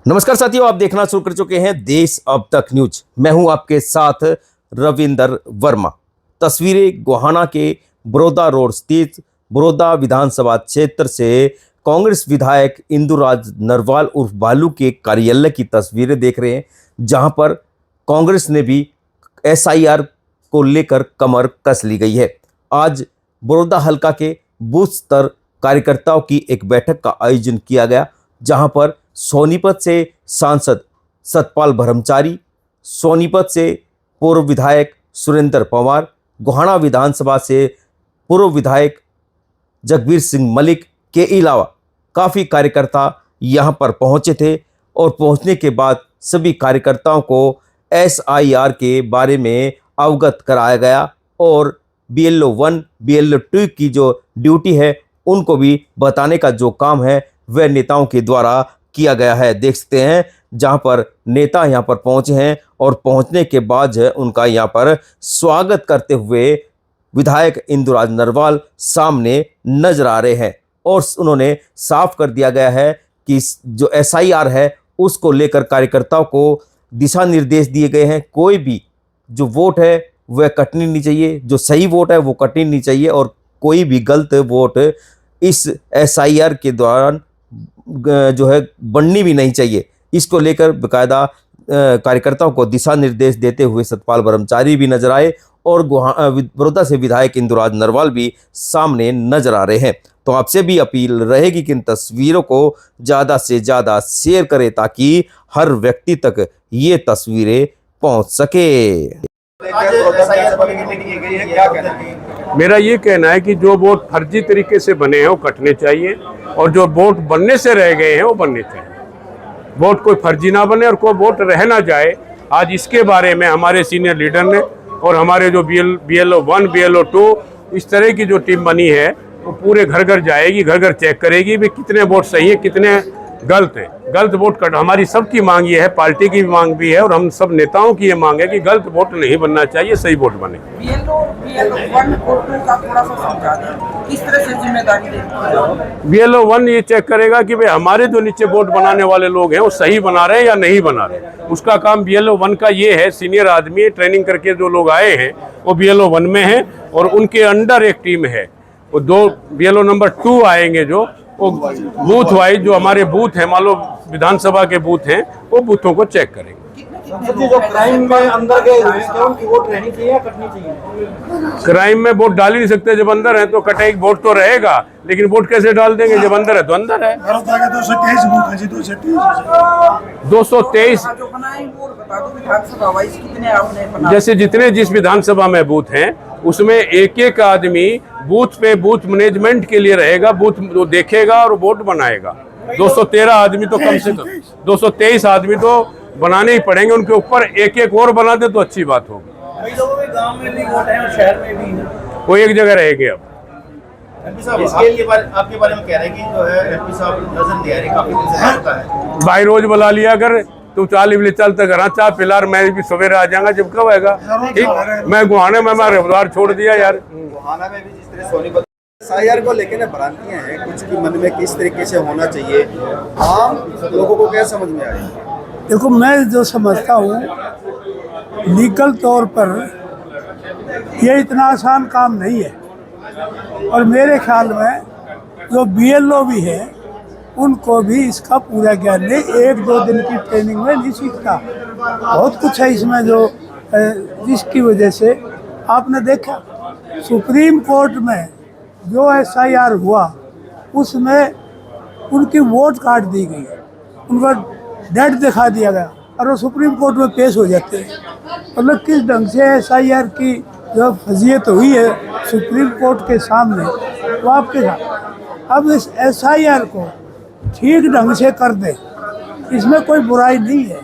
नमस्कार साथियों, आप देखना शुरू कर चुके हैं देश अब तक न्यूज। मैं हूं आपके साथ रविंदर वर्मा। तस्वीरें गोहाना के बड़ौदा रोड स्थित बड़ौदा विधानसभा क्षेत्र से कांग्रेस विधायक इंदुराज नरवाल उर्फ बालू के कार्यालय की तस्वीरें देख रहे हैं, जहां पर कांग्रेस ने भी एसआईआर को लेकर कमर कस ली गई है। आज बड़ौदा हलका के बूथ स्तर कार्यकर्ताओं की एक बैठक का आयोजन किया गया, जहां पर सोनीपत से सांसद सतपाल ब्रह्मचारी, सोनीपत से पूर्व विधायक सुरेंद्र पवार, गोहाना विधानसभा से पूर्व विधायक जगबीर सिंह मलिक के अलावा काफ़ी कार्यकर्ता यहां पर पहुंचे थे और पहुंचने के बाद सभी कार्यकर्ताओं को एसआईआर के बारे में अवगत कराया गया और बीएलओ 1, बीएलओ 2 की जो ड्यूटी है उनको भी बताने का जो काम है वह नेताओं के द्वारा किया गया है। देख सकते हैं जहां पर नेता यहां पर पहुंचे हैं और पहुंचने के बाद उनका यहां पर स्वागत करते हुए विधायक इंदुराज नरवाल सामने नजर आ रहे हैं और उन्होंने साफ कर दिया गया है कि जो एसआईआर है उसको लेकर कार्यकर्ताओं को दिशा निर्देश दिए गए हैं। कोई भी जो वोट है वह कटनी नहीं चाहिए, जो सही वोट है वो कटनी नहीं चाहिए और कोई भी गलत वोट इस एसआईआर के दौरान जो है बननी भी नहीं चाहिए। इसको लेकर बाकायदा कार्यकर्ताओं को दिशा निर्देश देते हुए सतपाल ब्रह्मचारी भी नजर आए और बड़ौदा से विधायक इंदुराज नरवाल भी सामने नजर आ रहे हैं। तो आपसे भी अपील रहेगी कि इन तस्वीरों को ज़्यादा से ज़्यादा शेयर करें ताकि हर व्यक्ति तक ये तस्वीरें पहुंच सके। मेरा ये कहना है कि जो वोट फर्जी तरीके से बने हैं वो कटने चाहिए और जो वोट बनने से रह गए हैं वो बनने चाहिए। वोट कोई फर्जी ना बने और कोई वोट रह ना जाए। आज इसके बारे में हमारे सीनियर लीडर ने और हमारे जो बीएलओ 1, बीएलओ 2 इस तरह की जो टीम बनी है वो पूरे घर घर जाएगी, घर घर चेक करेगी भी कितने वोट सही है, कितने गलत है। गलत वोट कट हमारी सबकी मांग ये है, पार्टी की भी मांग भी है और हम सब नेताओं की ये मांग है कि गलत वोट नहीं बनना चाहिए, सही वोट बने। बीएलओ 1 और 2 का थोड़ा सा समझा दें, किस तरह से जिम्मेदारी लेंगे? बीएलओ 1 ये चेक करेगा कि भाई हमारे जो नीचे वोट बनाने वाले लोग हैं वो सही बना रहे हैं या नहीं बना रहे। उसका काम बीएलओ 1 का ये है, सीनियर आदमी ट्रेनिंग करके जो लोग आए हैं वो बीएलओ 1 में है और उनके अंडर एक टीम है। वो 2 बीएलओ नंबर 2 आएंगे जो वो बूथ वाइज जो हमारे बूथ हैं, मान लो विधानसभा के बूथ हैं, वो बूथों को चेक करेंगे। जो क्राइम में अंदर गए हुए हैं, क्या उनकी वोट रहनी चाहिए या कटनी चाहिए? क्राइम में वोट डाल ही नहीं सकते, जब अंदर है तो कटेगी। वोट तो रहेगा लेकिन वोट कैसे डाल देंगे, जब अंदर है तो अंदर है। 223 बूथ है जी, 223 जो बनाए वो बता दो विधानसभा वाइज कितने आपने बना? जैसे जितने जिस विधानसभा में बूथ हैं उसमें एक एक आदमी बूथ पे बूथ मैनेजमेंट के लिए रहेगा, बूथ वो देखेगा और वोट बनाएगा। 213 आदमी तो कम से कम 223 आदमी तो बनाने ही पड़ेंगे। उनके ऊपर एक एक और बना दे तो अच्छी बात होगी। कई लोगों के गांव में भी वोट है और शहर में भी है। वो एक जगह रहेंगे। अब एमपी साहब आपके बारे में कह रहे हैं कि जो है एमपी साहब नजर नहीं आ रही, काफी दिन से होता है। भाई रोज बुला लिया कर, तू चाल इबले चलते घर चाह पिलार, मैं भी सवेरे आ जाऊंगा जब कब आएगा। ठीक, मैं गुहाने में हमारे रविवार छोड़ दिया यार। गोहाना में भी जिस तरह सोनीपत एसआईआर को लेकर भ्रांतियां हैं कुछ की मन में, किस तरीके से होना चाहिए, आम लोगों को क्या समझ में आए? देखो, मैं जो समझता हूँ लीगल तौर पर ये इतना आसान काम नहीं है और मेरे ख्याल में जो बीएलओ भी है उनको भी इसका पूरा ज्ञान नहीं, 1-2 दिन की ट्रेनिंग में नहीं सीखता। बहुत कुछ है इसमें जो जिसकी वजह से आपने देखा सुप्रीम कोर्ट में जो एसआईआर हुआ उसमें उनकी वोट काट दी गई, उनका डेट दिखा दिया गया और वो सुप्रीम कोर्ट में पेश हो जाते हैं। मतलब किस ढंग से एसआईआर की जो फजीयत हुई है सुप्रीम कोर्ट के सामने वो आपके साथ। अब इस एसआईआर को ठीक ढंग से कर दे, इसमें कोई बुराई नहीं है।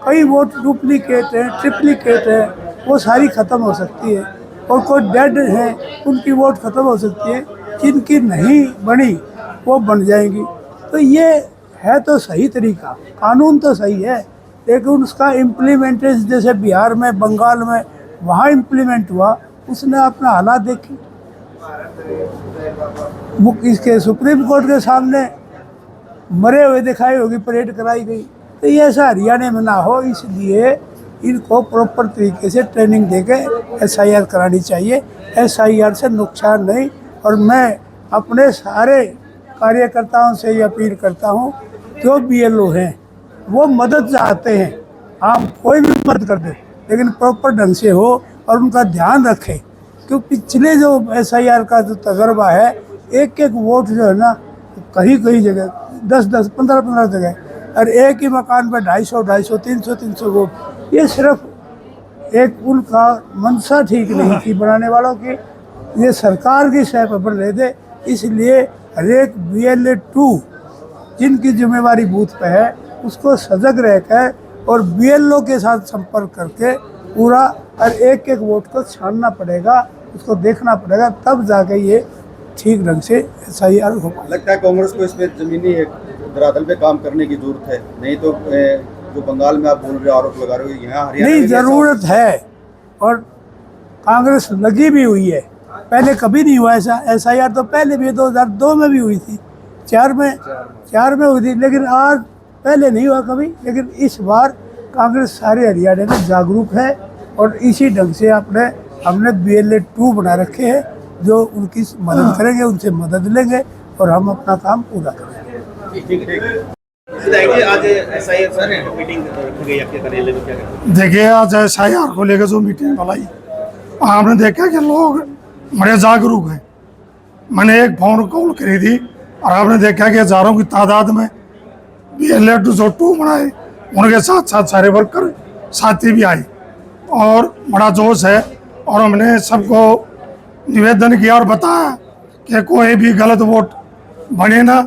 कई वोट डुप्लीकेट है, ट्रिप्लीकेट है, वो सारी ख़त्म हो सकती है और कोई डेड है उनकी वोट ख़त्म हो सकती है, जिनकी नहीं बनी वो बन जाएंगी। तो ये है तो सही तरीका, कानून तो सही है, लेकिन उसका इम्प्लीमेंटेशन जैसे बिहार में, बंगाल में वहाँ इम्प्लीमेंट हुआ, उसने अपना हालात देखी। इसके सुप्रीम कोर्ट के सामने मरे हुए दिखाई होगी, परेड कराई गई, तो ये ऐसा हरियाणा में ना हो, इसलिए इनको प्रॉपर तरीके से ट्रेनिंग देके SIR करानी चाहिए। SIR से नुकसान नहीं। और मैं अपने सारे कार्यकर्ताओं से ये अपील करता हूँ, जो BLO हैं वो मदद चाहते हैं, आप कोई भी मदद कर दे, लेकिन प्रॉपर ढंग से हो और उनका ध्यान रखें। क्योंकि पिछले जो SIR का जो तजर्बा है, एक एक वोट जो है ना, कहीं कहीं जगह 10-10, 15-15 जगह, और एक ही मकान पर 250, 300 वोट। ये सिर्फ एक उनका मंशा ठीक नहीं थी बनाने वालों की, ये सरकार की सह पर बन रहे थे। इसलिए हर एक BLA-2 जिनकी जिम्मेवारी बूथ पे है, उसको सजग रहकर और BLO के साथ संपर्क करके पूरा और एक एक वोट को छानना पड़ेगा, उसको देखना पड़ेगा, तब जाके ये ठीक ढंग से SIR हो पाएगा। लगता है कांग्रेस को इसमें जमीनी धरातल पे काम करने की जरूरत है, नहीं तो जो बंगाल में आप बोल रहे हो, आरोप लगा रहे हो, यहाँ हरियाणा नहीं, में भी ऐसा ज़रूरत है। और कांग्रेस लगी भी हुई है, पहले कभी नहीं हुआ ऐसा। SIR तो पहले भी 2002 में भी हुई थी, 4 में हुई थी, लेकिन आज पहले नहीं हुआ कभी। लेकिन इस बार कांग्रेस सारे हरियाणा में जागरूक है और इसी ढंग से हमने BLA-2 बना रखे हैं, जो उनकी मदद करेंगे, उनसे मदद लेंगे और हम अपना काम पूरा करेंगे। आज SIR मीटिंग रखी गई आपके कार्यालय में, क्या कहते देखिए, आज SIR को लेकर जो मीटिंग बुलाई, आपने देखा कि लोग बड़े जागरूक हैं। मैंने एक फोन कॉल करी थी और आपने देखा कि हजारों की तादाद में BLA-2 बनाए, उनके साथ साथ सारे वर्कर साथी भी आए और बड़ा जोश है। और हमने सबको निवेदन किया और बताया कि कोई भी गलत वोट बने ना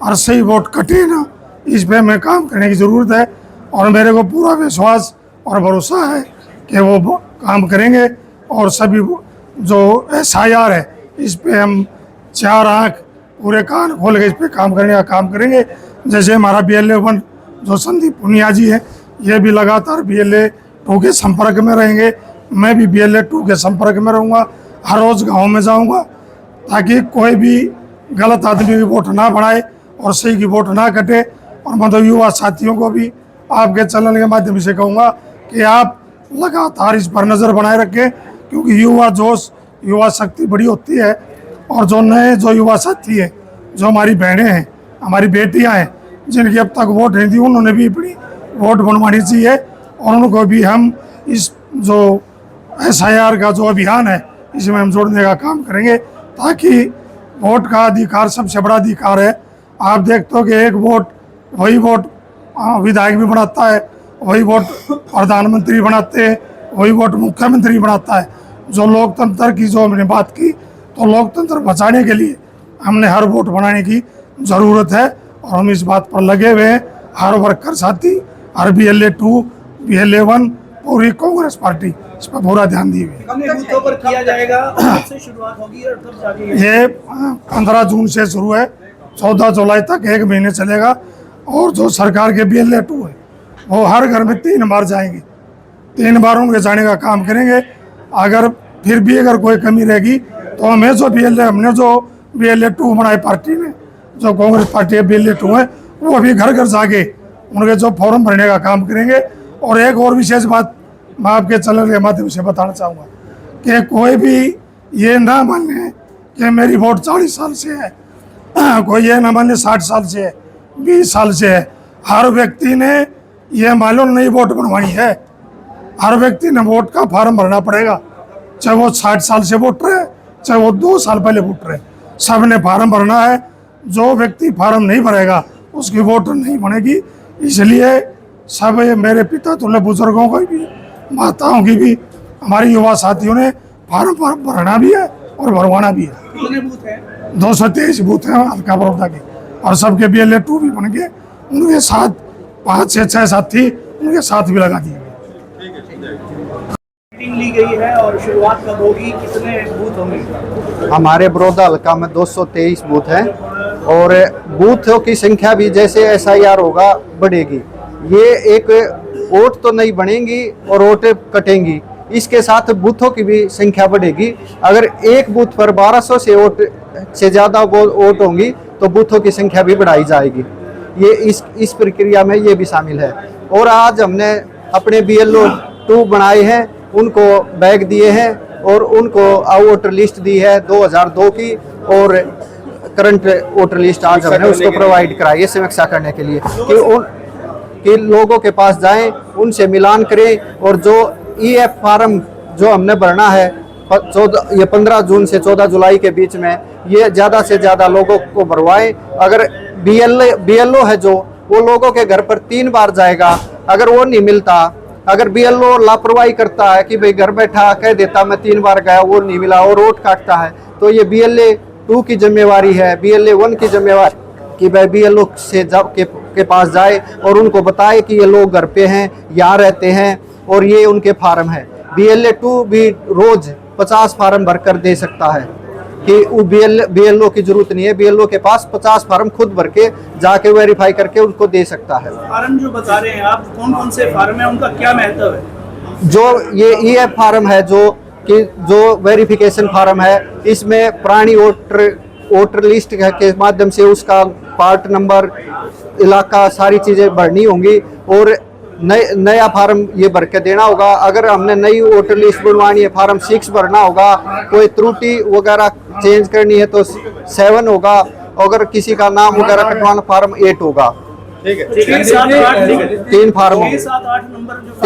और सही वोट कटे ना, इस पे हमें काम करने की ज़रूरत है। और मेरे को पूरा विश्वास और भरोसा है कि वो काम करेंगे और सभी जो SIR है, इस पे हम 4 आँख पूरे कान खोल के इस पे काम करने का काम करेंगे। जैसे हमारा BLA-1 जो संदीप पुनिया जी है, ये भी लगातार BLA-2 के संपर्क में रहेंगे, मैं भी BLA-2 के संपर्क में रहूँगा, हर रोज़ गाँव में जाऊँगा, ताकि कोई भी गलत आदमी की वोट ना बढ़ाए और सही की वोट ना कटे। और मैं तो युवा साथियों को भी आपके चैनल के माध्यम से कहूँगा कि आप लगातार इस पर नज़र बनाए रखें, क्योंकि युवा जोश, युवा शक्ति बड़ी होती है। और जो नए जो युवा साथी है, जो हमारी बहनें हैं, हमारी बेटियां हैं, जिनकी अब तक वोट नहीं दी, उन्होंने भी अपनी वोट बनवानी चाहिए। और उनको भी हम इस जो SIR का जो अभियान है, इसमें हम जोड़ने का काम करेंगे, ताकि वोट का अधिकार सबसे बड़ा अधिकार है। आप देखते हो कि एक वोट, वही वोट विधायक भी बनाता है, वही वोट प्रधानमंत्री बनाते हैं, वही वोट मुख्यमंत्री बनाता है। जो लोकतंत्र की जो हमने बात की, तो लोकतंत्र बचाने के लिए हमने हर वोट बनाने की ज़रूरत है और हम इस बात पर लगे हुए हैं। हर वर्कर साथी, हर BLA-2, BLA-1, पूरी कांग्रेस पार्टी इस पर पूरा ध्यान दिए हुए है। कितने बूथों पर किया जाएगा, कब से शुरुआत होगी और कब जाके ये 15 जून से शुरू है, 14 जुलाई तक 1 महीने चलेगा। और जो सरकार के BLA-2 है, वो हर घर में 3 बार जाएंगे, 3 बार उनके जाने का काम करेंगे। अगर फिर भी अगर कोई कमी रहेगी तो हमने जो BLA-2 बनाई पार्टी में, जो कांग्रेस पार्टी है BLA-2 है, वो अभी घर घर जाके उनके जो फॉर्म भरने का काम करेंगे। और एक और विशेष बात मैं आपके चैनल के माध्यम से बताना चाहूँगा कि कोई भी ये ना मान ले कि मेरी वोट 40 साल से है, कोई ये ना मान ले 60 साल से है, 20 साल से है। हर व्यक्ति ने ये मालूम नई वोट बनवानी है, हर व्यक्ति ने वोट का फार्म भरना पड़ेगा, चाहे वो 60 साल से वोटर है, चाहे वो 2 साल पहले वोटर है, सब ने फार्म भरना है। जो व्यक्ति फार्म नहीं भरेगा उसकी वोट नहीं बनेगी। इसलिए सब मेरे पिता तुल्य बुजुर्गों को भी, माताओं की भी, हमारे युवा साथियों ने फार्म भरना भी है और भरवाना भी है। कितने बूथ हैं? 223 बूथ हैं हल्का बड़ौदा के, और सबके BLA-2 भी बन गए, उनके साथ 5 से 6 साथी उनके साथ भी लगा दिए गए। मीटिंग ली गई है और शुरुआत कब होगी, कितने बूथ होंगे? हमारे बड़ौदा हल्का में 223 बूथ हैं और बूथों की संख्या भी जैसे SIR होगा बढ़ेगी। ये एक वोट तो नहीं बनेंगी और वोट कटेंगी, इसके साथ बूथों की भी संख्या बढ़ेगी। अगर एक बूथ पर 1200 से ज़्यादा वोट होंगी तो बूथों की संख्या भी बढ़ाई जाएगी। ये इस प्रक्रिया में ये भी शामिल है। और आज हमने अपने BLO 2 बनाए हैं, उनको बैग दिए हैं और उनको वोटर लिस्ट दी है 2002 की, और करंट वोटर लिस्ट आज हमने उसको प्रोवाइड कराई है समीक्षा करने के लिए कि लोगों के पास जाएं, उनसे मिलान करें, और जो EF फार्म जो हमने भरना है 15 जून से 14 जुलाई के बीच में, ये ज़्यादा से ज़्यादा लोगों को भरवाएं। अगर BLO है जो, वो लोगों के घर पर 3 बार जाएगा, अगर वो नहीं मिलता, अगर BLO लापरवाही करता है कि भाई घर बैठा कह देता मैं 3 बार गया वो नहीं मिला और वोट काटता है, तो ये BLA 2 की जिम्मेवारी है, BLA 1 की जिम्मेवारी कि भाई BLO से जब के पास जाए और उनको बताए कि ये लोग घर पे हैं, यहाँ रहते हैं और ये उनके फार्म है। BLA 2 भी रोज 50 फार्म भरकर दे सकता है कि वो BLO की जरूरत नहीं है, BLO के पास 50 फार्म खुद भर के जाके वेरीफाई करके उनको दे सकता है। फार्म जो बता रहे हैं आप, कौन कौन से फार्म है, उनका क्या महत्व है? जो ये EF फार्म है जो वेरिफिकेशन फार्म है, इसमें पुरानी वोटर लिस्ट के माध्यम से उसका पार्ट नंबर, इलाका, सारी चीज़ें भरनी होंगी और नया फार्म ये भर के देना होगा। अगर हमने नई वोटर लिस्ट बनवानी है, फार्म 6 भरना होगा, कोई त्रुटि वगैरह चेंज करनी है तो 7 होगा, अगर किसी का नाम वगैरह कटवाना फार्म 8 होगा। ठीक है, 6, 7, 8 3 फार्म 6, 7, 8 नंबर जो